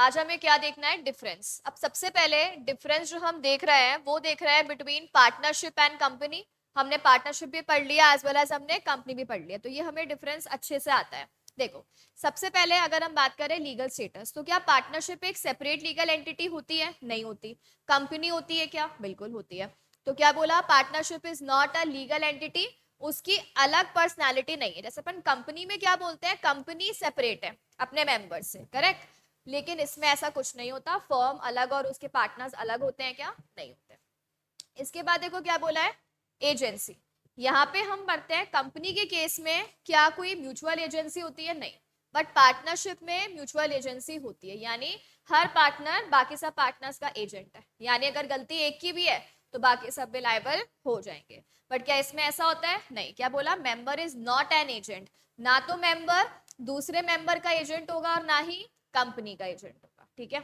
आज हमें क्या देखना है, डिफरेंस। अब सबसे पहले डिफरेंस जो हम देख रहे हैं वो देख रहे हैं बिटवीन पार्टनरशिप एंड कंपनी। हमने पार्टनरशिप भी पढ़ लिया एज वेल एज हमने कंपनी भी पढ़ लिया, तो ये हमें डिफरेंस अच्छे से आता है। देखो, सबसे पहले अगर हम बात करें लीगल स्टेटस, तो क्या पार्टनरशिप एक सेपरेट लीगल एंटिटी होती है? नहीं होती। कंपनी होती है क्या? बिल्कुल होती है। तो क्या बोला, partnership is not a legal entity, उसकी अलग पर्सनालिटी नहीं है। जैसे अपन कंपनी में क्या बोलते हैं, कंपनी सेपरेट है अपने मेंबर से, करेक्ट। लेकिन इसमें ऐसा कुछ नहीं होता, फर्म अलग और उसके पार्टनर्स अलग होते हैं क्या? नहीं होते। इसके बाद देखो क्या बोला है, एजेंसी। यहाँ पे हम पढ़ते हैं कंपनी के केस में क्या कोई म्यूचुअल एजेंसी होती है? नहीं। बट पार्टनरशिप में म्यूचुअल एजेंसी होती है, यानी हर पार्टनर बाकी सब पार्टनर्स का एजेंट है, यानी अगर गलती एक की भी है तो बाकी सब भी लायबल हो जाएंगे। बट क्या इसमें ऐसा होता है? नहीं। क्या बोला, member is not an agent, ना तो मेंबर दूसरे मेंबर का एजेंट होगा और ना ही कंपनी का एजेंट होगा, ठीक है।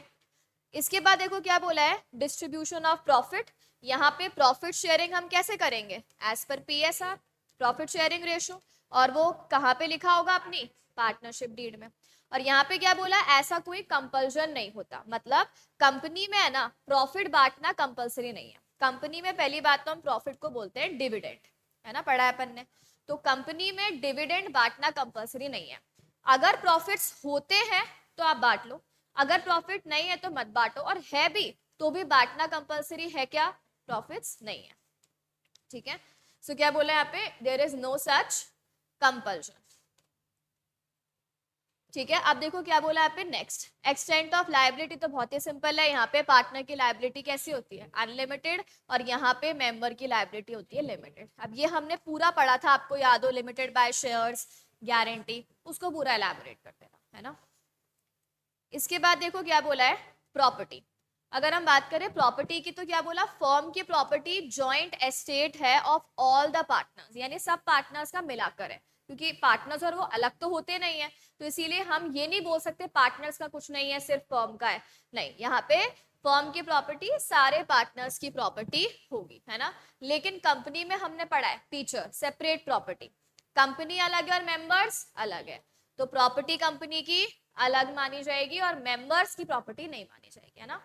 इसके बाद देखो क्या बोला है, डिस्ट्रीब्यूशन ऑफ प्रॉफिट। यहाँ पे प्रॉफिट शेयरिंग हम कैसे करेंगे, as per PSR, profit sharing ratio. और वो कहाँ पे लिखा होगा, अपनी पार्टनरशिप डीड में। और यहाँ पे क्या बोला, ऐसा कोई कंपल्जन नहीं होता, मतलब कंपनी में है ना प्रॉफिट बांटना कंपलसरी नहीं है। कंपनी में पहली बात तो हम प्रॉफिट को बोलते हैं डिविडेंड, है ना, पढ़ा है अपन ने। तो कंपनी में डिविडेंड बांटना कंपलसरी नहीं है। अगर प्रॉफिट्स होते हैं तो आप बांट लो, अगर प्रॉफिट नहीं है तो मत बांटो, और है भी तो भी बांटना कंपलसरी है क्या? प्रॉफिट्स नहीं है, ठीक है। सो क्या बोला यहाँ पे, there is no such compulsion, ठीक है। अब देखो क्या बोला यहाँ पे, नेक्स्ट एक्सटेंट ऑफ लाइबिलिटी। तो बहुत ही सिंपल है, यहाँ पे पार्टनर की लाइबिलिटी कैसी होती है, अनलिमिटेड, और यहाँ पे मेंबर की लाइबिलिटी होती है लिमिटेड। अब ये हमने पूरा पढ़ा था, आपको याद हो, लिमिटेड बाय शेयर्स, गारंटी, उसको पूरा एलैबोरेट कर देना, है ना। इसके बाद देखो क्या बोला है, प्रॉपर्टी। अगर हम बात करें प्रॉपर्टी की, तो क्या बोला, फर्म की प्रॉपर्टी जॉइंट एस्टेट है ऑफ ऑल द पार्टनर्स, यानी सब पार्टनर्स का मिलाकर है, क्योंकि पार्टनर्स और वो अलग तो होते नहीं है, तो इसीलिए हम ये नहीं बोल सकते पार्टनर्स का कुछ नहीं है, सिर्फ फर्म का है। नहीं, यहाँ पे फर्म की प्रॉपर्टी सारे पार्टनर्स की प्रॉपर्टी होगी, है ना। लेकिन कंपनी में हमने पढ़ा है फीचर सेपरेट प्रॉपर्टी, कंपनी अलग है और मेंबर्स अलग है, तो प्रॉपर्टी कंपनी की अलग मानी जाएगी और मेंबर्स की प्रॉपर्टी नहीं मानी जाएगी, है ना।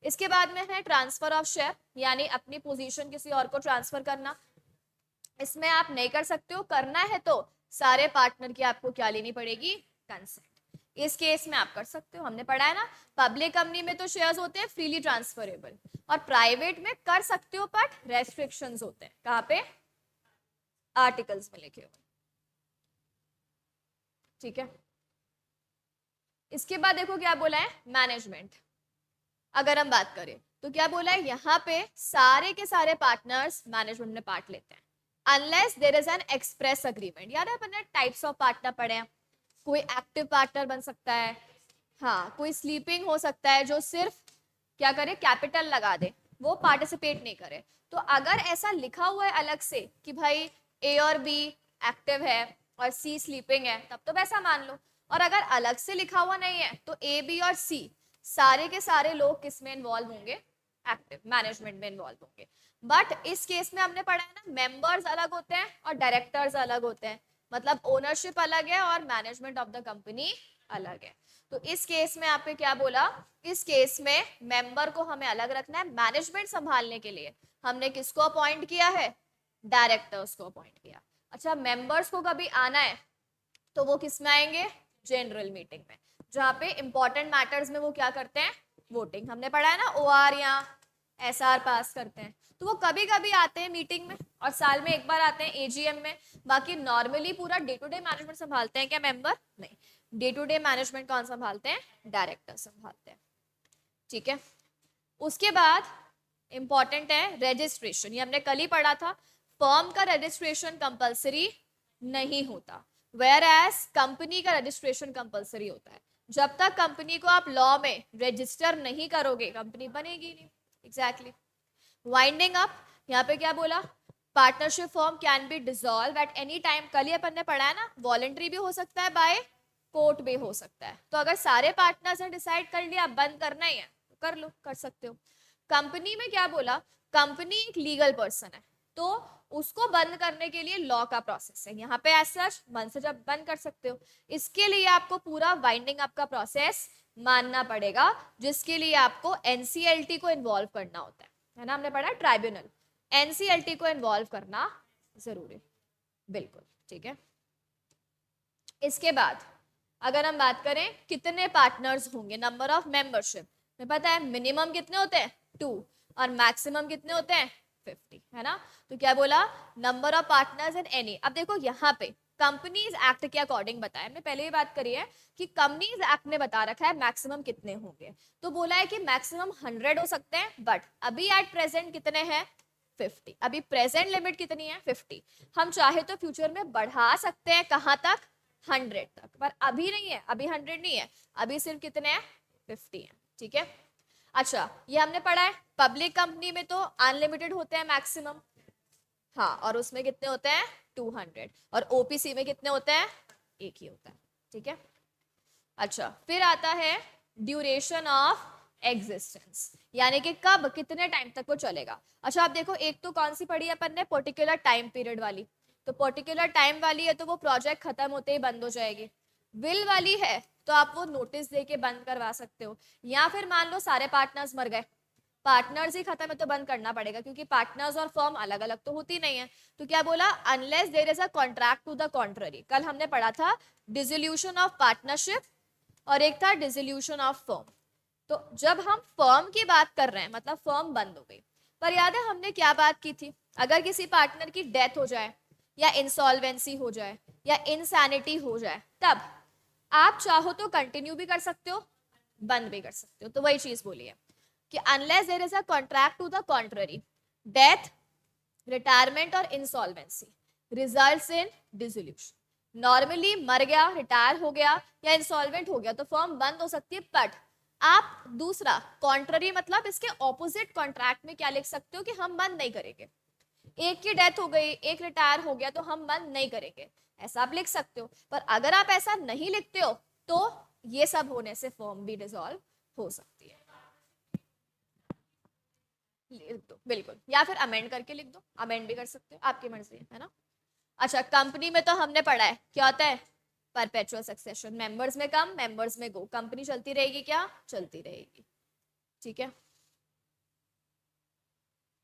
इसके बाद में है ट्रांसफर ऑफ शेयर, यानी अपनी पोजीशन किसी और को ट्रांसफर करना। इसमें आप नहीं कर सकते हो, करना है तो सारे पार्टनर की आपको क्या लेनी पड़ेगी, कंसेंट। इस केस में आप कर सकते हो, हमने पढ़ा है ना, पब्लिक कंपनी में तो शेयर्स होते हैं फ्रीली ट्रांसफरेबल, और प्राइवेट में कर सकते हो बट रेस्ट्रिक्शंस होते हैं, कहाँ पे, आर्टिकल्स में लिखे हुए, ठीक है। इसके बाद देखो क्या बोला है, मैनेजमेंट। अगर हम बात करें तो क्या बोला है, यहाँ पे सारे के सारे पार्टनर्स मैनेजमेंट में पार्ट लेते हैं, unless there is an express agreement. याद है अपन ने टाइप्स ऑफ पार्टनर पढ़े हैं, कोई एक्टिव पार्टनर बन सकता है, हाँ, कोई स्लीपिंग हो सकता है जो सिर्फ क्या करे, कैपिटल लगा दे, वो पार्टिसिपेट नहीं करे। तो अगर ऐसा लिखा हुआ है अलग से कि भाई ए और बी एक्टिव है और सी स्लीपिंग है, तब तो वैसा मान लो। और अगर अलग से लिखा हुआ नहीं है तो ए बी और सी सारे के सारे लोग किस में इन्वॉल्व होंगे, एक्टिव मैनेजमेंट में इन्वॉल्व होंगे। बट इस केस में हमने पढ़ा है ना, मेंबर्स अलग होते हैं और डायरेक्टर्स अलग होते हैं, मतलब ओनरशिप अलग है और मैनेजमेंट ऑफ द कंपनी अलग है। तो इस केस में आपने क्या बोला, इस केस में मेंबर को हमें अलग रखना है, मैनेजमेंट संभालने के लिए हमने किसको अपॉइंट किया है, डायरेक्टर्स को अपॉइंट किया। अच्छा, मेंबर्स को कभी आना है तो वो किस में आएंगे, जनरल मीटिंग में, जहाँ पे इंपॉर्टेंट मैटर्स में वो क्या करते हैं, वोटिंग। हमने पढ़ा है ना, ओआर या एसआर पास करते हैं, तो वो कभी कभी आते हैं मीटिंग में और साल में एक बार आते हैं एजीएम में। बाकी नॉर्मली पूरा डे टू डे मैनेजमेंट संभालते हैं क्या मेंबर, नहीं। डे टू डे मैनेजमेंट कौन संभालते हैं, डायरेक्टर संभालते हैं, ठीक है। उसके बाद इंपॉर्टेंट है रजिस्ट्रेशन, ये हमने कल ही पढ़ा था, फर्म का रजिस्ट्रेशन कंपलसरी नहीं होता, वेयर एज कंपनी का रजिस्ट्रेशन कंपलसरी होता है। जब तक कंपनी को आप लॉ में रजिस्टर नहीं करोगे कंपनी बनेगी नहीं, एग्जैक्टली। वाइंडिंग अप, यहाँ पे क्या बोला, partnership form can be dissolve at any time, कल ही अपन ने पढ़ा है ना, वॉलेंट्री भी हो सकता है, बाय कोर्ट भी हो सकता है। तो अगर सारे पार्टनर्स ने डिसाइड कर लिया बंद करना ही है तो कर लो, कर सकते हो। कंपनी में क्या बोला, कंपनी एक लीगल पर्सन है, तो उसको बंद करने के लिए लॉ का प्रोसेस है, यहाँ पे एज सच मन से जब बंद कर सकते हो। इसके लिए आपको पूरा वाइंडिंग अप का प्रोसेस मानना पड़ेगा, जिसके लिए आपको एनसीएलटी को इन्वॉल्व करना होता है ना, हमने पढ़ा ट्राइब्यूनल, एनसीएलटी को इन्वॉल्व करना जरूरी, बिल्कुल ठीक है। इसके बाद अगर हम बात करें कितने पार्टनर्स होंगे, नंबर ऑफ मेंबरशिप में पता है मिनिमम कितने होते हैं 2 और मैक्सिमम कितने होते हैं 50, है ना। तो क्या बोला, number of partners in any. अब देखो यहाँ पे कंपनीज एक्ट के अकॉर्डिंग बताया, हमने पहले ही बात करी है कि कंपनीज एक्ट ने बता रखा है मैक्सिमम कितने होंगे, तो बोला है कि मैक्सिमम 100 हो सकते हैं, बट अभी एट प्रेजेंट कितने हैं 50। अभी प्रेजेंट लिमिट कितनी है 50, हम चाहे तो फ्यूचर में बढ़ा सकते हैं कहाँ तक 100 तक, पर अभी नहीं है, अभी 100 नहीं है, अभी सिर्फ कितने हैं 50 है, ठीक है। अच्छा ये हमने पढ़ा है पब्लिक कंपनी में तो अनलिमिटेड होते हैं मैक्सिमम, हाँ, और उसमें कितने होते हैं 200, और ओपीसी में कितने होते हैं, एक ही होता है, ठीक है। अच्छा फिर आता है ड्यूरेशन ऑफ एग्जिस्टेंस, यानी कि कब कितने टाइम तक वो चलेगा। अच्छा आप देखो, एक तो कौन सी पढ़ी है अपन ने, पर्टिकुलर टाइम पीरियड वाली, तो पर्टिकुलर टाइम वाली है तो वो प्रोजेक्ट खत्म होते ही बंद हो जाएगी। विल वाली है तो आप वो नोटिस दे के बंद करवा सकते हो, या फिर मान लो सारे पार्टनर्स मर गए, पार्टनर्स ही खत्म है तो बंद करना पड़ेगा, क्योंकि पार्टनर्स और फर्म अलग अलग तो होती नहीं है। तो क्या बोला, unless there is a contract to the contrary. कल हमने पढ़ा था डिसोल्यूशन ऑफ पार्टनरशिप और एक था डिसोल्यूशन ऑफ फर्म। तो जब हम फर्म की बात कर रहे हैं मतलब फर्म बंद हो गई, पर याद है हमने क्या बात की थी, अगर किसी पार्टनर की डेथ हो जाए या इंसॉल्वेंसी हो जाए या इनसैनिटी हो जाए, तब आप चाहो तो कंटिन्यू भी कर सकते हो, बंद भी कर सकते हो। तो वही चीज बोली है कि unless there is a contract to the contrary, death, retirement और insolvency results in dissolution. Normally मर गया, रिटायर हो गया या इंसॉल्वेंट हो गया तो फर्म बंद हो सकती है, बट आप दूसरा कॉन्ट्ररी मतलब इसके ऑपोजिट कॉन्ट्रैक्ट में क्या लिख सकते हो कि हम बंद नहीं करेंगे, एक की डेथ हो गई, एक रिटायर हो गया तो हम बंद नहीं करेंगे, ऐसा आप लिख सकते हो। पर अगर आप ऐसा नहीं लिखते हो तो ये सब होने से फर्म भी डिसॉल्व हो सकती है, लिख दो बिल्कुल, या फिर अमेंड करके लिख दो, अमेंड भी कर सकते हो, आपकी मर्जी है ना। अच्छा कंपनी में तो हमने पढ़ा है क्या होता है, परपेचुअल सक्सेशन, मेंबर्स में कम मेंबर्स में गो, कंपनी चलती रहेगी, क्या चलती रहेगी, ठीक है।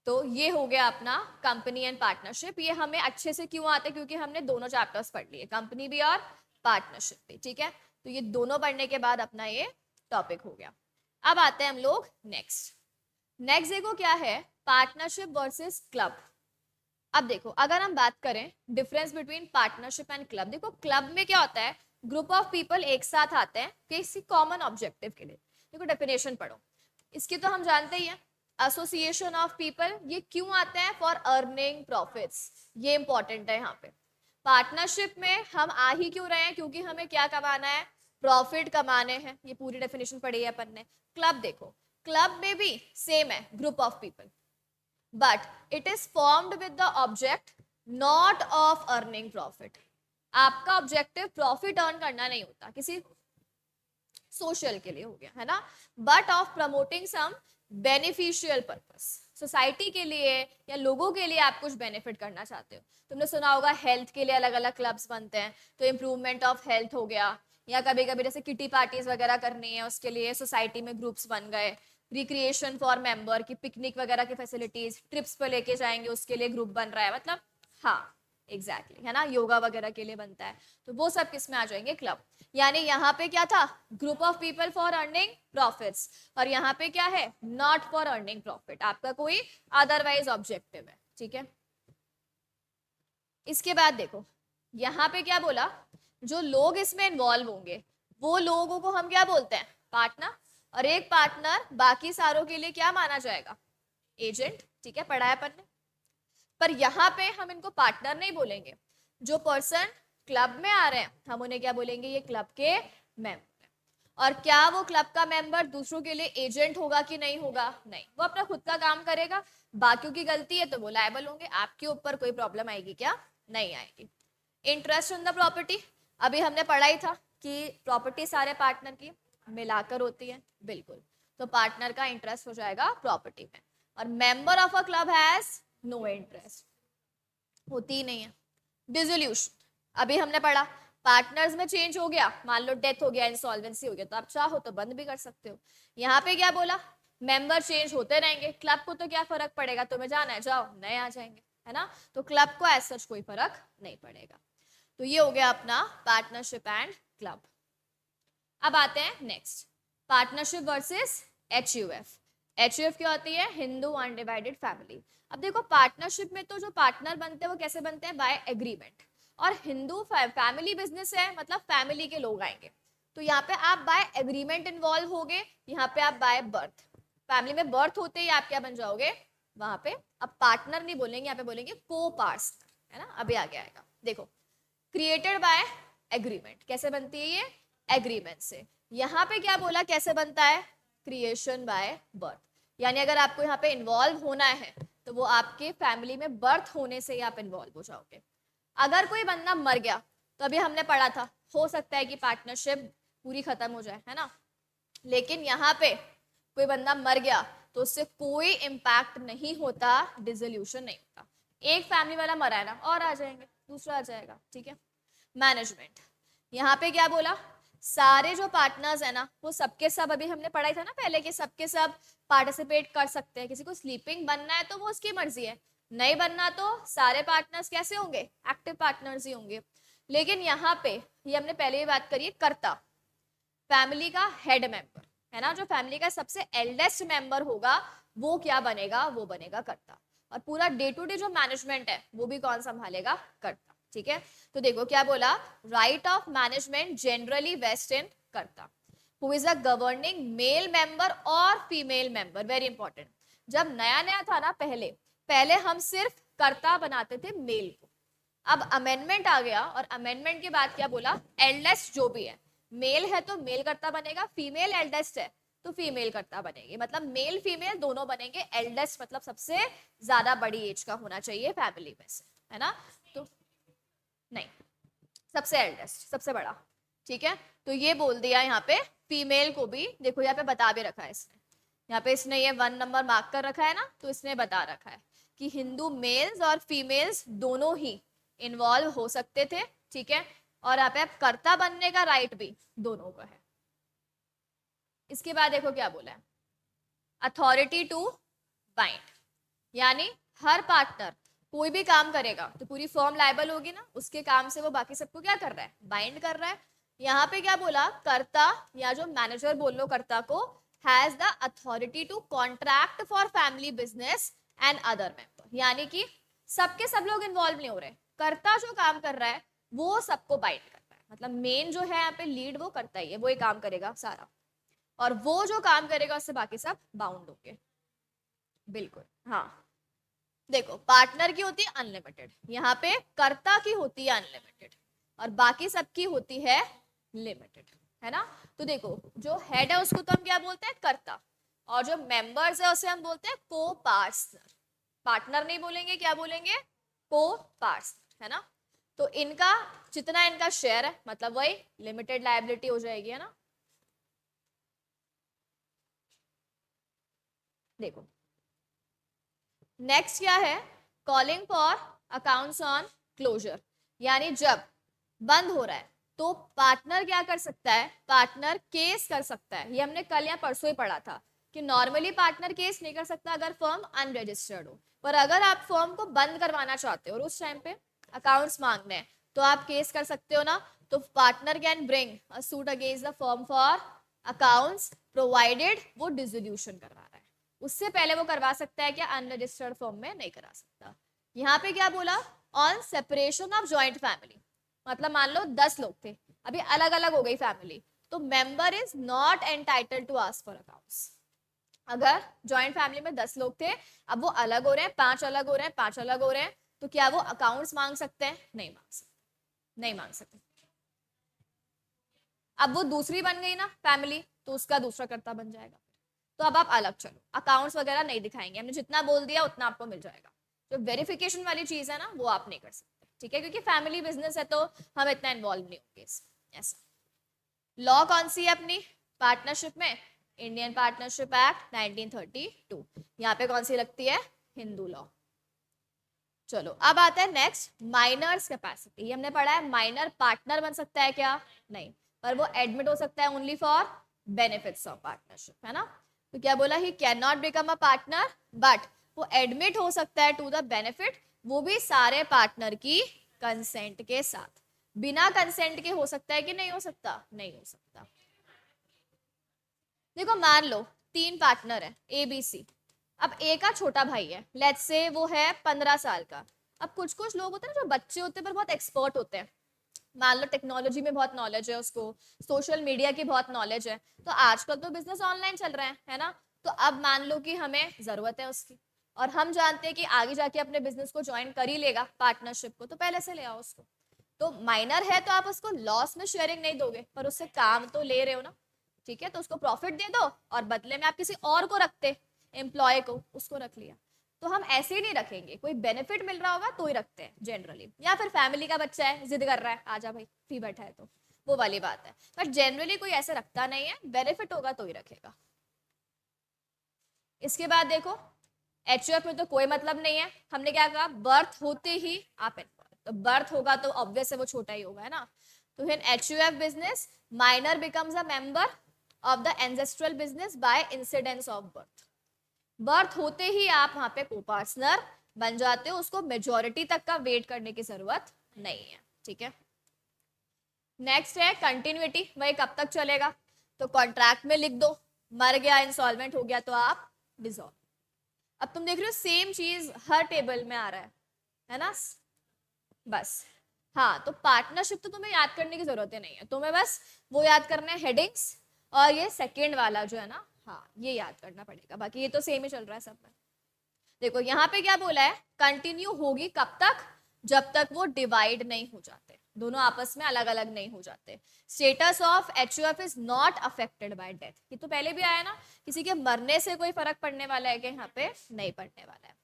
तो ये हो गया अपना कंपनी एंड पार्टनरशिप। ये हमें अच्छे से क्यों आते हैं, क्योंकि हमने दोनों चैप्टर्स पढ़ लिए, कंपनी भी और पार्टनरशिप भी, ठीक है। तो ये दोनों पढ़ने के बाद अपना ये टॉपिक हो गया। अब आते हैं हम लोग नेक्स्ट। नेक्स्ट देखो क्या है, पार्टनरशिप वर्सेस क्लब। अब देखो अगर हम बात करें difference between partnership and club, देखो क्लब में क्या होता है, ग्रुप ऑफ पीपल एक साथ आते हैं किसी कॉमन ऑब्जेक्टिव के लिए। देखो डेफिनेशन पढ़ो इसकी, तो हम जानते ही हैं, एसोसिएशन ऑफ पीपल, ये क्यों आते हैं, फॉर अर्निंग प्रॉफिट्स, ये इंपॉर्टेंट है यहाँ पे। पार्टनरशिप में हम आ ही क्यों रहे हैं, क्योंकि हमें क्या कमाना है, प्रॉफिट कमाने हैं, ये पूरी डेफिनेशन पढ़ी है अपन ने। क्लब देखो, क्लब में भी सेम है, group of people, but it is formed with the object not of earning profit। आपका ऑब्जेक्टिव प्रॉफिट अर्न करना नहीं होता, किसी सोशल के लिए हो गया है ना, but of promoting some beneficial purpose, society के लिए या लोगों के लिए आप कुछ बेनिफिट करना चाहते हो। तुमने सुना होगा हेल्थ के लिए अलग अलग क्लब्स बनते हैं, तो इम्प्रूवमेंट ऑफ हेल्थ हो गया, या कभी कभी जैसे किटी पार्टीज वगैरह करनी है उसके लिए सोसाइटी में ग्रुप्स बन गए, रिक्रिएशन फॉर मेंबर की पिकनिक वगैरह की फैसिलिटीज, ट्रिप्स पे लेके जाएंगे उसके लिए ग्रुप बन रहा है, मतलब हाँ एग्जैक्टली है ना, योगा वगैरह के लिए बनता है, तो वो सब किस में आ जाएंगे, क्लब। यानी यहाँ पे क्या था, group of people for earning profits, और यहाँ पे क्या है, नॉट फॉर अर्निंग प्रॉफिट, आपका कोई अदरवाइज ऑब्जेक्टिव है, ठीक है। इसके बाद देखो यहाँ पे क्या बोला, जो लोग इसमें इन्वॉल्व होंगे वो लोगों को हम क्या बोलते हैं, पार्टनर, और एक पार्टनर बाकी सारों के लिए क्या माना जाएगा, एजेंट, ठीक है, पढ़ा है अपन ने। पर यहाँ पे हम इनको पार्टनर नहीं बोलेंगे, जो पर्सन क्लब में आ रहे हैं हम उन्हें क्या बोलेंगे, ये क्लब के मेंबर। और क्या वो क्लब का मेंबर दूसरों के लिए एजेंट होगा कि नहीं होगा, नहीं, वो अपना खुद का काम करेगा, बाकियों की गलती है तो वो लायबल होंगे, आपके ऊपर कोई प्रॉब्लम आएगी क्या, नहीं आएगी। इंटरेस्ट इन द प्रॉपर्टी, अभी हमने पढ़ा ही था कि प्रॉपर्टी सारे पार्टनर की मिलाकर होती है, बिल्कुल, तो पार्टनर का इंटरेस्ट हो जाएगा प्रॉपर्टी में। और member of a club has no interest, होती ही नहीं है। डिसोल्यूशन, अभी हमने पढ़ा पार्टनर्स में चेंज हो गया, मान लो डेथ हो गया, इंसॉल्वेंसी हो गया, तो आप चाहो तो बंद भी कर सकते हो। यहाँ पे क्या बोला, मेंबर चेंज होते रहेंगे, क्लब को तो क्या फर्क पड़ेगा, तुम्हें जाना है जाओ, नए आ जाएंगे, है ना, तो क्लब को एज सच कोई फर्क नहीं पड़ेगा। तो ये हो गया अपना पार्टनरशिप एंड क्लब। अब आते हैं next, partnership versus HUF. HUF क्या होती है, हिंदू अनडिवाइडेड फैमिली। अब देखो पार्टनरशिप में तो जो पार्टनर बनते हैं वो कैसे बनते हैं, बाय एग्रीमेंट, और हिंदू फैमिली बिजनेस है, मतलब फैमिली के लोग आएंगे, तो यहाँ पे आप बाय एग्रीमेंट इन्वॉल्व होगे, यहाँ पे आप बाय बर्थ, फैमिली में बर्थ होते ही आप क्या बन जाओगे वहां पे, अब पार्टनर नहीं बोलेंगे, यहाँ पे बोलेंगे को पार्टनर, है ना, अभी आगे आएगा। देखो क्रिएटेड बाय एग्रीमेंट, कैसे बनती है ये, एग्रीमेंट से। यहाँ पे क्या बोला कैसे बनता है, क्रिएशन बाय बर्थ, यानी अगर आपको यहाँ पे इन्वॉल्व होना है तो वो आपके फैमिली में बर्थ होने से ही आप इन्वॉल्व हो जाओगे। अगर कोई बंदा मर गया, तो अभी हमने पढ़ा था, हो सकता है कि पार्टनरशिप पूरी खत्म हो जाए, है ना, लेकिन यहाँ पे कोई बंदा मर गया तो उससे कोई इम्पैक्ट नहीं होता, डिसोल्यूशन नहीं होता, एक फैमिली वाला मरा है ना, और आ जाएंगे, दूसरा आ जाएगा, ठीक है। मैनेजमेंट, यहाँ पे क्या बोला, सारे जो पार्टनर्स है ना वो सबके सब, अभी हमने पढ़ा था ना पहले कि सबके सब पार्टिसिपेट कर सकते हैं, किसी को स्लीपिंग बनना है तो वो उसकी मर्जी है, नहीं बनना तो सारे पार्टनर्स कैसे होंगे, एक्टिव पार्टनर्स ही होंगे। लेकिन यहाँ पे ये हमने पहले ही बात करी है, कर्ता, फैमिली का हेड मेंबर, है ना, जो फैमिली का सबसे एल्डेस्ट मेंबर होगा वो क्या बनेगा, वो बनेगा कर्ता, और पूरा डे टू डे जो मैनेजमेंट है वो भी कौन संभालेगा, कर्ता, ठीक है। तो देखो क्या बोला, right of management generally vest in karta, who is a governing male member और फीमेल मेंबर, वेरी इंपॉर्टेंट। जब नया नया था ना, पहले पहले हम सिर्फ कर्ता बनाते थे मेल को, अब अमेंडमेंट आ गया, और अमेंडमेंट के बाद क्या बोला, एल्डेस्ट जो भी है, मेल है तो मेल कर्ता बनेगा, फीमेल एल्डेस्ट है तो फीमेल कर्ता बनेगी, मतलब मेल फीमेल दोनों बनेंगे, एल्डेस्ट मतलब सबसे ज्यादा बड़ी एज का होना चाहिए फैमिली में से, है ना, तो नहीं, सबसे एल्डेस्ट, सबसे बड़ा, ठीक है। तो ये बोल दिया यहाँ पे, फीमेल को भी देखो यहाँ पे बता भी रखा है इसने, यहाँ पे इसने ये 1 नंबर मार्क कर रखा है ना, तो इसने बता रखा है कि हिंदू मेल्स और फीमेल्स दोनों ही इन्वॉल्व हो सकते थे, ठीक है, और यहाँ पे कर्ता बनने का राइट भी दोनों का है। इसके बाद देखो क्या बोला है, अथॉरिटी टू बाइंड, यानी हर पार्टनर कोई भी काम करेगा तो पूरी फर्म लायबल होगी ना, उसके काम से वो बाकी सबको क्या कर रहा है, बाइंड कर रहा है। यहाँ पे क्या बोला, कर्ता या जो मैनेजर बोल लो कर्ता को, has the authority to contract for family business and other member, यानी कि सबके सब लोग इन्वॉल्व नहीं हो रहे, कर्ता जो काम कर रहा है वो सबको बाइंड कर रहा है, मतलब मेन जो है यहाँ पे लीड वो करता ही है, वो ही काम करेगा सारा, और वो जो काम करेगा उससे बाकी सब बाउंड होंगे, बिल्कुल। हाँ देखो पार्टनर की होती है अनलिमिटेड, यहाँ पे कर्ता की होती है अनलिमिटेड, और बाकी सबकी होती है लिमिटेड, है ना। तो देखो जो हेड है उसको तो हम क्या बोलते हैं, कर्ता, और जो मेंबर्स है उसे हम बोलते हैं को पार्टनर, पार्टनर नहीं बोलेंगे, क्या बोलेंगे, को पार्टनर, है ना। तो इनका जितना इनका शेयर है मतलब वही लिमिटेड लायबिलिटी हो जाएगी, है ना। देखो नेक्स्ट क्या है, calling for accounts on closure, यानी जब बंद हो रहा है तो पार्टनर क्या कर सकता है, पार्टनर केस कर सकता है, ये हमने कल या परसों ही पढ़ा था कि नॉर्मली पार्टनर केस नहीं कर सकता अगर फर्म अनरजिस्टर्ड हो, पर अगर आप फर्म को बंद करवाना चाहते हो और उस टाइम पे अकाउंट्स मांगने हैं तो आप केस कर सकते हो ना। तो partner can bring a suit against the firm for accounts provided वो डिसोल्यूशन करवा रहा है, उससे पहले वो करवा सकता है क्या, अनरजिस्टर्ड फॉर्म में नहीं करा सकता। यहाँ पे क्या बोला, on separation of joint family, मतलब मान लो 10 लोग थे, अभी अलग अलग हो गई फैमिली, तो member is not entitled to ask for accounts. अगर जॉइंट फैमिली में 10 लोग थे, अब वो अलग हो रहे हैं, 5 अलग हो रहे हैं, 5 अलग हो रहे हैं, तो क्या वो अकाउंट्स मांग सकते हैं, नहीं मांग सकते, नहीं मांग सकते। अब वो दूसरी बन गई ना फैमिली, तो उसका दूसरा कर्ता बन जाएगा, तो अब आप अलग चलो, अकाउंट्स वगैरह नहीं दिखाएंगे, हमने जितना बोल दिया उतना आपको मिल जाएगा, जो वेरिफिकेशन वाली चीज है ना वो आप नहीं कर सकते, ठीक है, क्योंकि फैमिली बिजनेस है तो हम इतना इन्वॉल्व नहीं होंगे इसमें। ऐसा लॉ कौन सी है अपनी पार्टनरशिप में, इंडियन पार्टनरशिप एक्ट 1932, यहाँ पे कौन सी लगती है, हिंदू लॉ। चलो अब आता है नेक्स्ट माइनर्स कैपेसिटी। ये हमने पढ़ा है माइनर पार्टनर बन सकता है क्या, नहीं, पर वो एडमिट हो सकता है only for benefits of partnership, है ना। तो क्या बोला, he can not become a partner but वो एडमिट हो सकता है टू द बेनिफिट, वो भी सारे पार्टनर की कंसेंट के साथ। बिना कंसेंट के हो सकता है कि नहीं हो सकता, नहीं हो सकता। देखो मान लो 3 पार्टनर है ए बी सी, अब ए का छोटा भाई है, लेट्स से वो है 15 साल का। अब कुछ कुछ लोग होते हैं ना जो बच्चे होते हैं पर बहुत एक्सपर्ट होते हैं, मान लो टेक्नोलॉजी में बहुत नॉलेज है उसको, सोशल मीडिया की बहुत नॉलेज है, तो आजकल तो बिजनेस ऑनलाइन चल रहे हैं, है ना। तो अब मान लो कि हमें जरूरत है उसकी, और हम जानते हैं कि आगे जाके अपने बिजनेस को ज्वाइन कर ही लेगा पार्टनरशिप को, तो पहले से ले आओ उसको। तो माइनर है तो आप उसको लॉस में शेयरिंग नहीं दोगे, पर उससे काम तो ले रहे हो ना, ठीक है। तो उसको प्रॉफिट दे दो और बदले में आप किसी और को रखते, एम्प्लॉय को, उसको रख लिया। तो हम ऐसे ही नहीं रखेंगे, कोई बेनिफिट मिल रहा होगा तो ही रखते हैं जनरली, या फिर फैमिली का बच्चा है जिद कर रहा है आजा भाई फ्री बैठा है तो वो वाली बात है, बट जनरली कोई ऐसे रखता नहीं है, बेनिफिट होगा तो ही रखेगा। इसके बाद देखो एचयूएफ में तो कोई मतलब नहीं है, हमने क्या कहा, बर्थ होते ही आप एनरोल, तो बर्थ होगा तो ऑब्वियस है वो छोटा ही होगा, है ना। तो in HUF business minor becomes a member of the ancestral business by incidence of birth. Birth होते ही आप वहां पे को पार्टनर बन जाते हो, उसको मेजोरिटी तक का वेट करने की जरूरत नहीं है, ठीक है। नेक्स्ट है कंटिन्यूटी, वही कब तक चलेगा, तो कॉन्ट्रैक्ट में लिख दो, मर गया इंसॉल्वेंट हो गया तो आप डिसॉल्व। अब तुम देख रहे हो सेम चीज हर टेबल में आ रहा है ना, बस। हाँ तो पार्टनरशिप तो तुम्हें याद करने की जरूरत ही नहीं है, तुम्हें बस वो याद करना है हेडिंग्स, और ये सेकेंड वाला जो है ना, हाँ ये याद करना पड़ेगा, बाकी ये तो सेम ही चल रहा है सब में। देखो यहाँ पे क्या बोला है, कंटिन्यू होगी कब तक, जब तक वो डिवाइड नहीं हो जाते, दोनों आपस में अलग अलग नहीं हो जाते। Status of HUF is not affected by death, ये तो पहले भी आया ना, किसी के मरने से कोई फर्क पड़ने वाला है कि यहाँ पे नहीं पड़ने वाला है।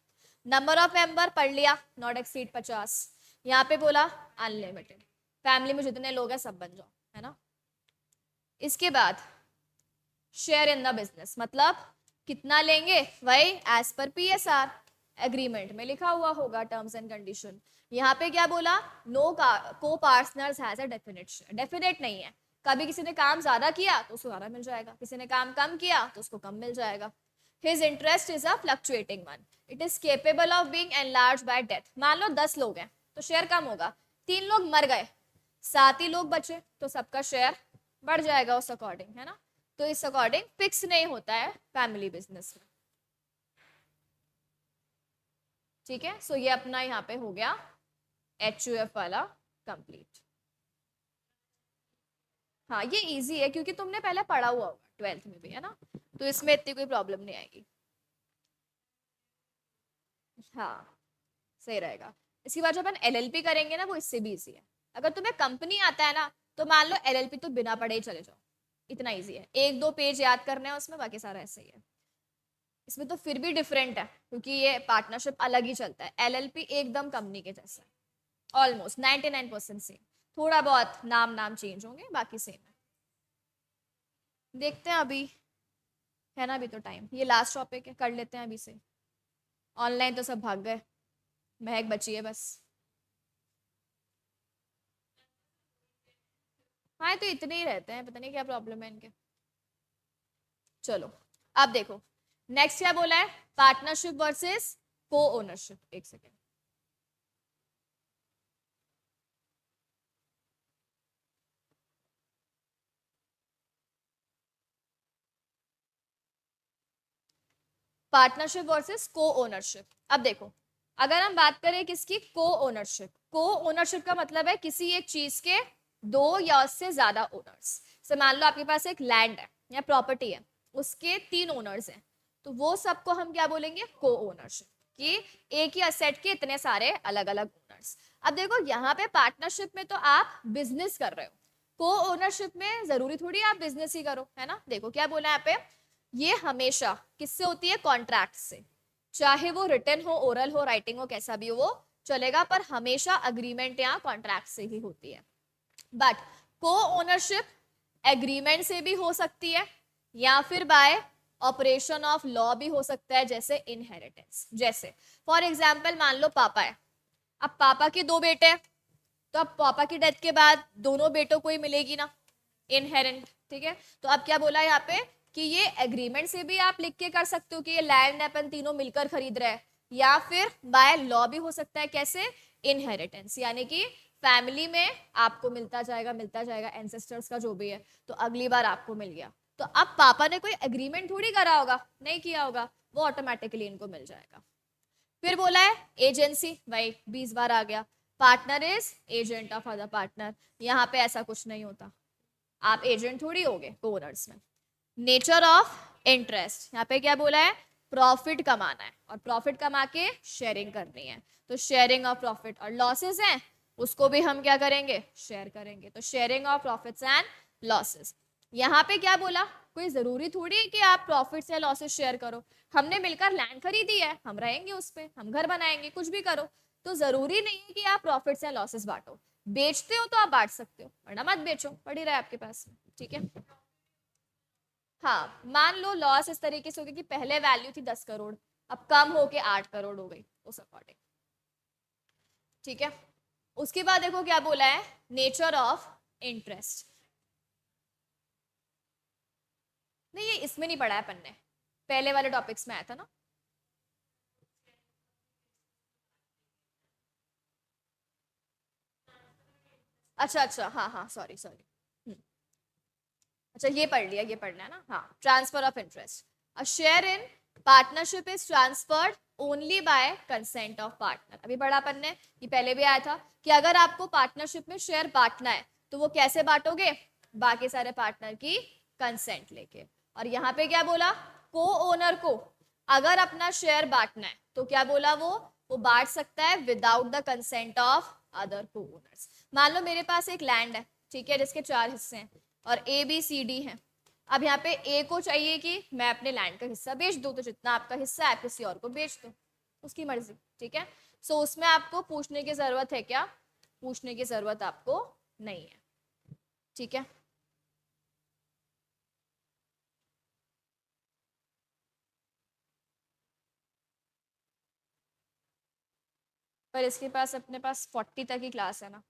नंबर ऑफ मेंबर पढ़ लिया, नॉट एक्सीड 50, यहाँ पे बोला अनलिमिटेड, फैमिली में जितने लोग हैं सब बन जाओ, है ना। इसके बाद शेयर इन द बिजनेस, मतलब कितना लेंगे, वही एज पर पीएसआर एग्रीमेंट में लिखा हुआ होगा टर्म्स एंड कंडीशन। यहाँ पे क्या बोला, नो को partners has a definite share, definite नहीं है, कभी किसी ने काम ज्यादा किया तो उसको ज्यादा मिल जाएगा, किसी ने काम कम किया तो उसको कम मिल जाएगा। His interest is a fluctuating one, it is capable of being enlarge bye death. मान लो 10 लोग हैं तो शेयर कम होगा, 3 लोग मर गए, 7 ही लोग बचे, तो सबका शेयर बढ़ जाएगा उस अकॉर्डिंग, है ना। तो इस अकॉर्डिंग फिक्स नहीं होता है फैमिली बिजनेस में, ठीक है। सो ये अपना यहाँ पे हो गया एचयूएफ वाला कंप्लीट। हाँ ये इजी है क्योंकि तुमने पहले पढ़ा हुआ होगा 12th में भी, है ना, तो इसमें इतनी कोई प्रॉब्लम नहीं आएगी। हाँ सही रहेगा। इसके बाद जो अपन एलएलपी करेंगे ना वो इससे भी इजी है, अगर तुम्हें कंपनी आता है ना तो मान लो एलएलपी तो बिना पढ़े ही चले जाओ, इतना इजी है, 1-2 पेज याद करने हैं उसमें, बाकी सारा ऐसे ही है। इसमें तो फिर भी डिफरेंट है क्योंकि ये पार्टनरशिप अलग ही चलता है, एलएलपी एकदम कंपनी के जैसा है, ऑलमोस्ट 99% सेम, थोड़ा बहुत नाम नाम चेंज होंगे, बाकी सेम है। देखते हैं अभी, है ना, अभी तो टाइम, ये लास्ट टॉपिक है, कर लेते हैं अभी से, ऑनलाइन तो सब भाग गए, महक बची है बस। हाँ तो इतने ही रहते हैं, पता नहीं क्या प्रॉब्लम है इनके। चलो अब देखो नेक्स्ट क्या बोला है, पार्टनरशिप वर्सेस को ओनरशिप। एक सेकेंड, पार्टनरशिप वर्सेस को ओनरशिप। अब देखो अगर हम बात करें किसकी, को ओनरशिप, को ओनरशिप का मतलब है किसी एक चीज के 2 या उससे ज्यादा ओनर्स। से मान लो आपके पास एक लैंड है या प्रॉपर्टी है, उसके 3 ओनर्स हैं, तो वो सबको हम क्या बोलेंगे, को ओनरशिप, कि एक ही असेट के इतने सारे अलग अलग ओनर्स। अब देखो यहाँ पे पार्टनरशिप में तो आप बिजनेस कर रहे हो, को ओनरशिप में जरूरी थोड़ी आप बिजनेस ही करो, है ना। देखो क्या बोला यहाँ पे, ये हमेशा किससे होती है, कॉन्ट्रैक्ट से, चाहे वो रिटन हो, ओरल हो, राइटिंग हो, कैसा भी हो वो चलेगा, पर हमेशा अग्रीमेंट या कॉन्ट्रैक्ट से ही होती है। बट को ओनरशिप एग्रीमेंट से भी हो सकती है या फिर बाय ऑपरेशन ऑफ लॉ भी हो सकता है, जैसे इनहेरिटेंस। जैसे फॉर एग्जाम्पल मान लो पापा है, अब पापा के 2 बेटे हैं, तो अब पापा की डेथ के बाद दोनों बेटों को ही मिलेगी ना इनहेरेंट, ठीक है। तो अब क्या बोला यहाँ पे कि ये एग्रीमेंट से भी आप लिख के कर सकते हो कि ये लैंड अपन तीनों मिलकर खरीद रहे हैं, या फिर बाय लॉ भी हो सकता है। कैसे? इनहेरिटेंस, यानी कि फैमिली में आपको मिलता जाएगा एंसेस्टर्स का जो भी है, तो अगली बार आपको मिल गया। तो अब पापा ने कोई एग्रीमेंट थोड़ी करा होगा, नहीं किया होगा, वो ऑटोमेटिकली इनको मिल जाएगा। फिर बोला है एजेंसी, भाई 20 बार आ गया। Partner is agent of other partner, यहाँ पे ऐसा कुछ नहीं होता, आप एजेंट थोड़ी होगे को ओनर्स में। नेचर ऑफ इंटरेस्ट, यहाँ पे क्या बोला है? प्रॉफिट कमाना है, और प्रॉफिट कमा के शेयरिंग करनी है, तो शेयरिंग ऑफ प्रॉफिट। और लॉसेस हैं, उसको भी हम क्या करेंगे? शेयर करेंगे, तो sharing of profits and losses. यहाँ पे क्या बोला? कोई जरूरी थोड़ी है कि आप प्रॉफिट्स या लॉसेस शेयर करो, हमने मिलकर लैंड खरीदी है, हम रहेंगे उस पे, हम घर बनाएंगे, कुछ भी करो, तो जरूरी नहीं है कि आप प्रॉफिट्स या लॉसेस बांटो। बेचते हो तो आप बांट सकते हो, वरना मत बेचो, पड़ी रहे आपके पास में, ठीक है। हाँ, मान लो लॉस इस तरीके से हो गया कि पहले वैल्यू थी 10 करोड़, अब कम होके 8 करोड़ हो गई, उस अकॉर्डिंग, ठीक है। उसके बाद देखो क्या बोला है? Nature of interest. नहीं, ये इसमें नहीं पढ़ा है अपन ने, पहले वाले टॉपिक्स में आया था ना। अच्छा अच्छा, हाँ हाँ, सॉरी सॉरी। अच्छा, ये पढ़ लिया, ये पढ़ना है ना, हाँ। Transfer of interest, a share in partnership is transferred only by consent of partner. अभी पढ़ा अपन ने, ये पहले भी आया था कि अगर आपको पार्टनरशिप में शेयर बांटना है तो वो कैसे बांटोगे? बाकी सारे पार्टनर की कंसेंट लेके। और यहाँ पे क्या बोला? को ओनर को अगर अपना शेयर बांटना है तो क्या बोला? वो बांट सकता है without the consent of other को ओनर्स। मान लो मेरे पास एक लैंड है, ठीक है, जिसके 4 हिस्से हैं और ए बी सी डी है। अब यहाँ पे ए को चाहिए कि मैं अपने लैंड का हिस्सा बेच दूं, तो जितना आपका हिस्सा है आप किसी और को बेच दो, उसकी मर्जी, ठीक है। सो उसमें आपको पूछने की जरूरत है क्या? पूछने की जरूरत आपको नहीं है, ठीक है। पर इसके पास अपने पास 40 तक ही क्लास है ना,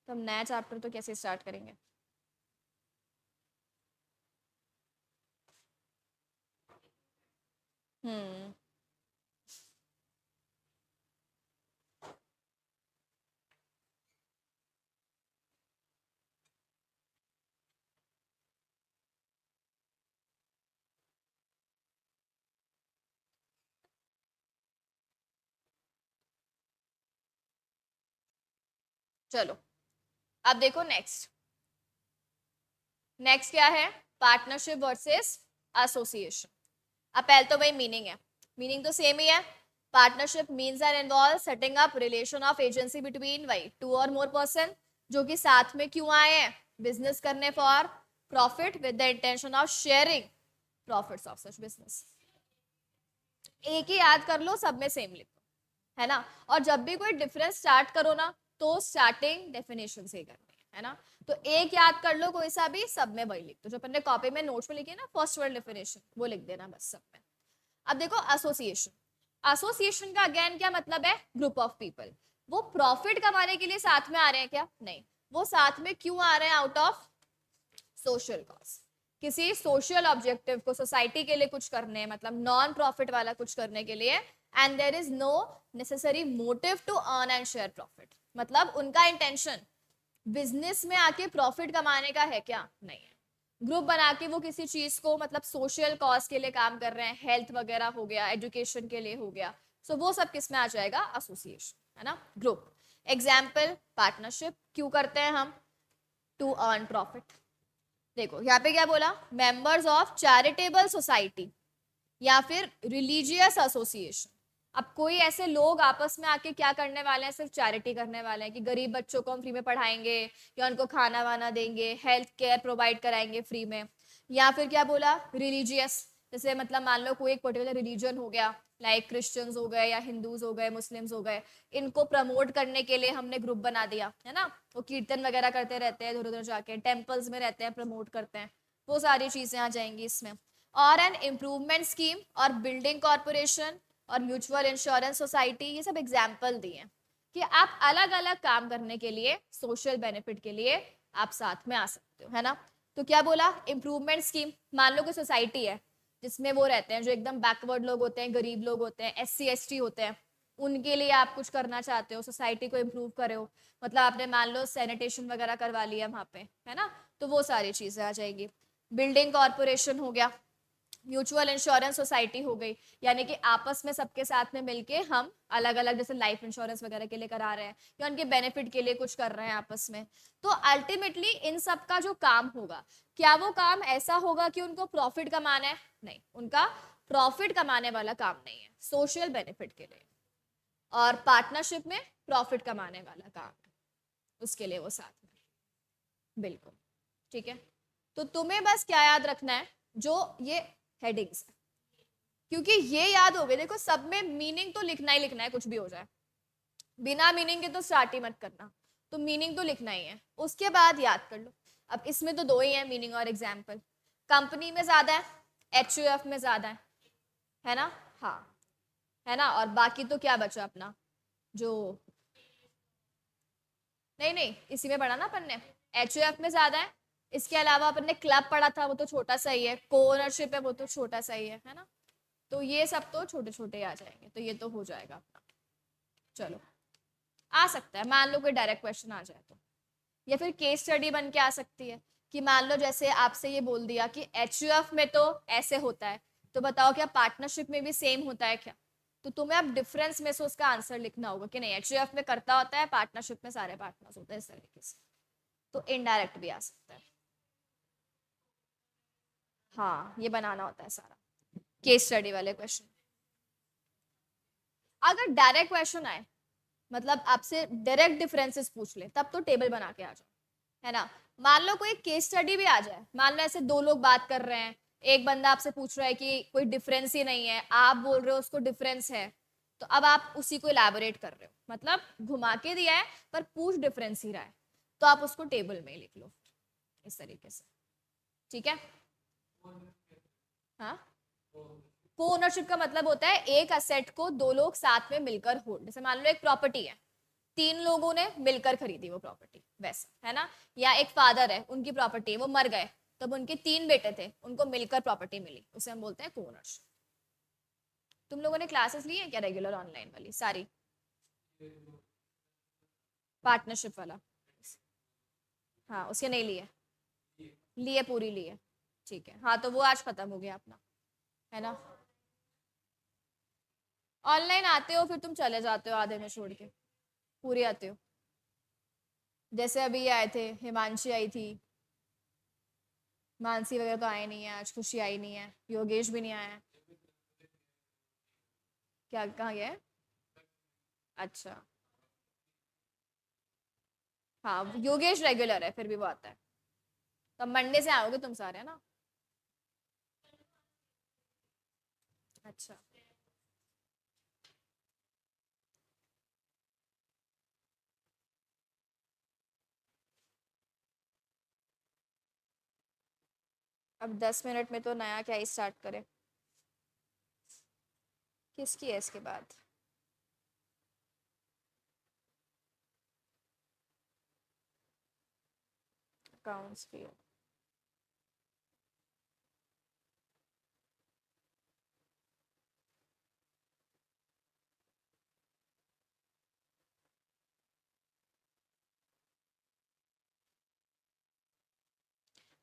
तो हम नया चैप्टर तो कैसे स्टार्ट करेंगे? हम्म। चलो, अब देखो नेक्स्ट। नेक्स्ट क्या है? Partnership versus association. अब पहले तो वही मीनिंग है, मीनिंग तो सेम ही है। Partnership means and involve setting up relation of agency between वही 2 और मोर पर्सन, जो कि साथ में क्यों आए हैं? बिजनेस करने for profit with the intention of sharing profits of such business. एक ही याद कर लो, सब में सेम लिखो, है ना। और जब भी कोई डिफरेंस स्टार्ट करो ना, तो स्टार्टिंग डेफिनेशन से ही करनी है ना। तो एक याद कर लो कोई सा भी, सब में वही लिख दो जो अपने कॉपी में नोट्स में लिखे ना, फर्स्ट वर्ड डेफिनेशन वो लिख देना बस सब में। अब देखो एसोसिएशन। एसोसिएशन का अगेन क्या मतलब है? Group of people. वो प्रॉफिट कमाने के लिए साथ में आ रहे हैं क्या? नहीं, वो साथ में क्यों आ रहे हैं? आउट ऑफ सोशल कॉज, किसी सोशल ऑब्जेक्टिव को, सोसाइटी के लिए कुछ करने, मतलब नॉन प्रॉफिट वाला कुछ करने के लिए। And there is no necessary motive to earn and share profit, मतलब उनका इंटेंशन बिजनेस में आके प्रॉफिट कमाने का है क्या? नहीं है। ग्रुप बना के वो किसी चीज को, मतलब सोशल कॉज के लिए काम कर रहे हैं, हेल्थ वगैरह हो गया, एजुकेशन के लिए हो गया, सो वो सब किस में आ जाएगा? एसोसिएशन, है ना, ग्रुप। एग्जाम्पल, पार्टनरशिप क्यों करते हैं हम? To earn profit. देखो यहाँ पे क्या बोला? मेंबर्स ऑफ चैरिटेबल सोसाइटी या फिर रिलीजियस एसोसिएशन। अब कोई ऐसे लोग आपस में आके क्या करने वाले हैं? सिर्फ चैरिटी करने वाले हैं कि गरीब बच्चों को हम फ्री में पढ़ाएंगे, या उनको खाना वाना देंगे, हेल्थ केयर प्रोवाइड कराएंगे फ्री में। या फिर क्या बोला? रिलीजियस, जैसे मतलब मान लो कोई एक पर्टिकुलर रिलीजन हो गया, लाइक क्रिश्चियंस हो गए या हिंदूज हो गए, मुस्लिम्स हो गए, इनको प्रमोट करने के लिए हमने ग्रुप बना दिया, है ना। वो कीर्तन वगैरह करते रहते हैं इधर उधर जाके, टेम्पल्स में रहते हैं, प्रमोट करते हैं, वो सारी चीजें आ जाएंगी इसमें। और एन इम्प्रूवमेंट स्कीम और बिल्डिंग कॉर्पोरेशन और म्यूचुअल इंश्योरेंस सोसाइटी, ये सब एग्जाम्पल दिए हैं कि आप अलग अलग काम करने के लिए, सोशल बेनिफिट के लिए आप साथ में आ सकते हो, है ना। तो क्या बोला, इम्प्रूवमेंट स्कीम, मान लो कोई सोसाइटी है जिसमें वो रहते हैं जो एकदम बैकवर्ड लोग होते हैं, गरीब लोग होते हैं, SC ST होते हैं, उनके लिए आप कुछ करना चाहते हो, सोसाइटी को इम्प्रूव करे हो, मतलब आपने मान लो सैनिटेशन वगैरह करवा लिया वहाँ पे, है ना, तो वो सारी चीजें आ जाएगी। बिल्डिंग कॉर्पोरेशन हो गया, म्यूचुअल इंश्योरेंस सोसाइटी हो गई, यानी कि आपस में सबके साथ में मिलके हम अलग अलग जैसे लाइफ इंश्योरेंस वगैरह के लिए करा रहे हैं या उनके बेनिफिट के लिए कुछ कर रहे हैं आपस में। तो अल्टीमेटली इन सब का जो काम होगा, क्या वो काम ऐसा होगा कि उनको प्रॉफिट कमाना है? नहीं, उनका प्रॉफिट कमाने वाला काम नहीं है, सोशल बेनिफिट के लिए। और पार्टनरशिप में प्रॉफिट कमाने वाला काम है, उसके लिए वो साथ में। बिल्कुल ठीक है। तो तुम्हें बस क्या याद रखना है, जो ये हेडिंग्स है, क्योंकि ये याद हो गए, देखो सब में मीनिंग तो लिखना ही लिखना है, कुछ भी हो जाए, बिना मीनिंग के तो स्टार्ट ही मत करना, तो मीनिंग तो लिखना ही है, उसके बाद याद कर लो। अब इसमें तो दो ही है, मीनिंग और एग्जाम्पल। कंपनी में ज्यादा है, HUF में ज्यादा है ना, हाँ, है ना। और बाकी तो क्या बचा अपना, जो नहीं नहीं इसी में पढ़ा ना अपन ने, HUF में ज्यादा है, इसके अलावा अपन ने क्लब पढ़ा था, वो तो छोटा सा ही है, को ओनरशिप है, वो तो छोटा सा ही है ना। तो ये सब तो छोटे छोटे आ जाएंगे, तो ये तो हो जाएगा अपना। चलो, आ सकता है, मान लो कोई डायरेक्ट क्वेश्चन आ जाए तो, या फिर केस स्टडी बन के आ सकती है कि मान लो जैसे आपसे ये बोल दिया कि HUF में तो ऐसे होता है, तो बताओ क्या पार्टनरशिप में भी सेम होता है क्या? तो तुम्हें अब डिफरेंस में से उसका आंसर लिखना होगा कि नहीं, HUF में करता होता है, पार्टनरशिप में सारे पार्टनर्स होते हैं, इस तरीके से। तो इनडायरेक्ट भी आ सकता है। हाँ, ये बनाना होता है सारा, केस स्टडी वाले क्वेश्चन। अगर डायरेक्ट क्वेश्चन आए, मतलब आपसे डायरेक्ट डिफरेंसेस पूछ ले, तब तो टेबल बना के आ जाओ, है ना। मान लो कोई केस स्टडी भी आ जाए, मान लो ऐसे दो लोग बात कर रहे हैं, एक बंदा आपसे पूछ रहा है कि कोई डिफरेंस ही नहीं है, आप बोल रहे हो उसको डिफरेंस है, तो अब आप उसी को इलैबोरेट कर रहे हो, मतलब घुमा के दिया है पर पूछ डिफरेंस ही रहा है, तो आप उसको टेबल में ही लिख लो इस तरीके से, ठीक है। हाँ, को ओनरशिप का मतलब होता है एक असेट को दो लोग साथ में मिलकर होल्ड, जैसे मान लो एक प्रॉपर्टी है, तीन लोगों ने मिलकर खरीदी वो प्रॉपर्टी, वैसा, है ना। या एक फादर है, उनकी प्रॉपर्टी है, वो मर गए, तब उनके तीन बेटे थे, उनको मिलकर प्रॉपर्टी मिली, उसे हम बोलते हैं को ओनरशिप। तुम लोगों ने क्लासेस ली है क्या रेगुलर ऑनलाइन वाली सारी, पार्टनरशिप वाला? हाँ, उसके नहीं लिए, लिए पूरी लिए, ठीक है। हाँ, तो वो आज खत्म हो गया अपना, है ना। ऑनलाइन आते हो फिर तुम चले जाते हो आधे में छोड़ के, पूरी आते हो। जैसे अभी आए थे, हिमांशी आई थी, मानसी वगैरह तो आए नहीं है आज, खुशी आई नहीं है, योगेश भी नहीं आया है। क्या, कहाँ गया है? अच्छा, हाँ योगेश रेगुलर है, फिर भी वो आता है। तो मंडे से आओगे तुम सारे, है ना। अच्छा, अब 10 मिनट में तो नया क्या ही स्टार्ट करे, किसकी है इसके बाद? अकाउंट्स की है।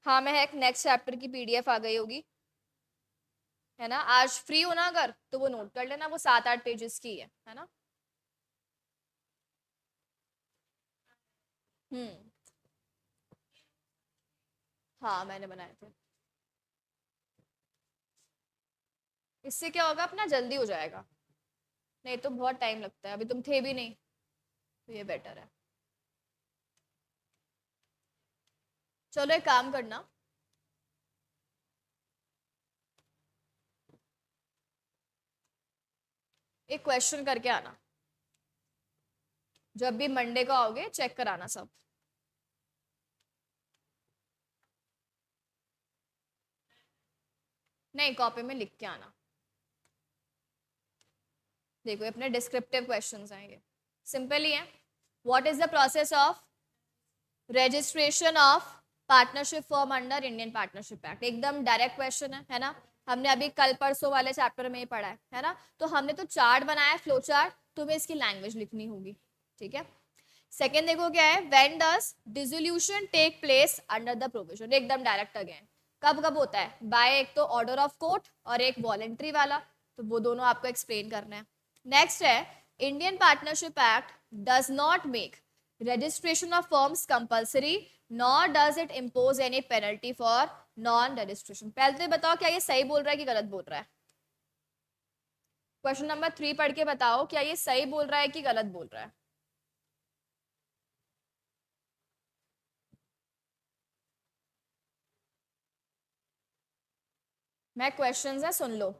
हाँ, मैं एक नेक्स्ट चैप्टर की PDF आ गई होगी, है ना। आज फ्री हो ना अगर, तो वो नोट कर लेना, वो 7-8 पेजेस की है ना। हम्म, हाँ मैंने बनाए थे। इससे क्या होगा, अपना जल्दी हो जाएगा, नहीं तो बहुत टाइम लगता है, अभी तुम थे भी नहीं, तो ये बेटर है। चलो एक काम करना, एक क्वेश्चन करके आना, जब भी मंडे को आओगे चेक कराना सब। नहीं, कॉपी में लिख के आना। देखो अपने डिस्क्रिप्टिव क्वेश्चंस हैं, ये सिंपल ही है. What is the process of registration of partnership form under Indian partnership act. एकदम डायरेक्ट क्वेश्चन है ना. हमने अभी कल परसों वाले चैप्टर में ही पढ़ा है ना. तो हमने तो चार्ट बनाया, फ्लो चार्ट. तुम्हें इसकी लैंग्वेज लिखनी होगी. ठीक है. सेकेंड देखो क्या है, when does dissolution take place under the provision. एकदम डायरेक्ट अगेन. कब कब होता है, बाय एक तो ऑर्डर ऑफ कोर्ट और एक वॉलेंट्री वाला. तो वो दोनों आपको एक्सप्लेन करना है. नेक्स्ट है, Indian partnership act does not make registration of firms compulsory nor does it impose any penalty for non registration. पहले तो बताओ क्या ये सही बोल रहा है कि गलत बोल रहा है. क्वेश्चन नंबर 3 पढ़ के बताओ क्या ये सही बोल रहा है कि गलत बोल रहा है. मैं क्वेश्चंस है सुन लो.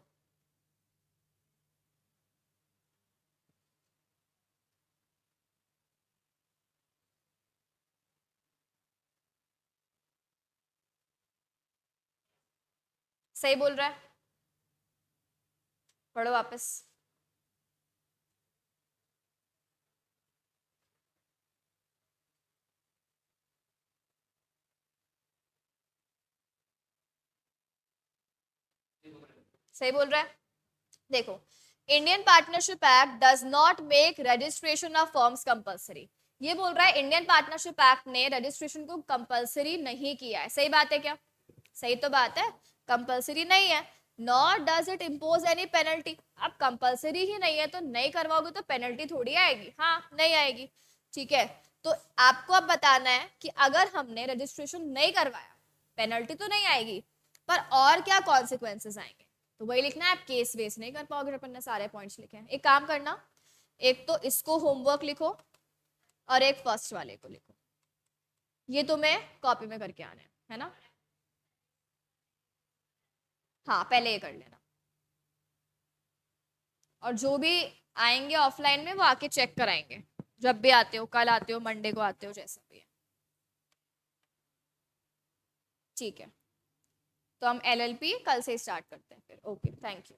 सही बोल रहा है, पढ़ो वापस. सही बोल रहा है. देखो, Indian partnership act does not make registration of firms compulsory. ये बोल रहा है इंडियन पार्टनरशिप एक्ट ने रजिस्ट्रेशन को कंपलसरी नहीं किया है. सही बात है क्या? सही तो बात है, कंपलसरी नहीं है. Not does it impose any penalty. अब कंपलसरी ही नहीं है तो नहीं करवाओगे तो पेनल्टी थोड़ी आएगी. हाँ, नहीं आएगी. ठीक है. तो आपको अब बताना है कि अगर हमने रजिस्ट्रेशन नहीं करवाया, पेनल्टी तो नहीं आएगी, पर और क्या कॉन्सिक्वेंसेस आएंगे. तो वही लिखना है. आप केस बेस नहीं कर पाओगे. अपन ने सारे पॉइंट्स लिखे हैं. एक काम करना, एक तो इसको होमवर्क लिखो और एक फर्स्ट वाले को लिखो. ये तुम्हें कॉपी में करके आना है ना. हाँ, पहले ये कर लेना. और जो भी आएंगे ऑफलाइन में वो आके चेक कराएंगे. जब भी आते हो, कल आते हो, मंडे को आते हो, जैसा भी है. ठीक है. तो हम एलएलपी कल से स्टार्ट करते हैं फिर. Okay, thank you.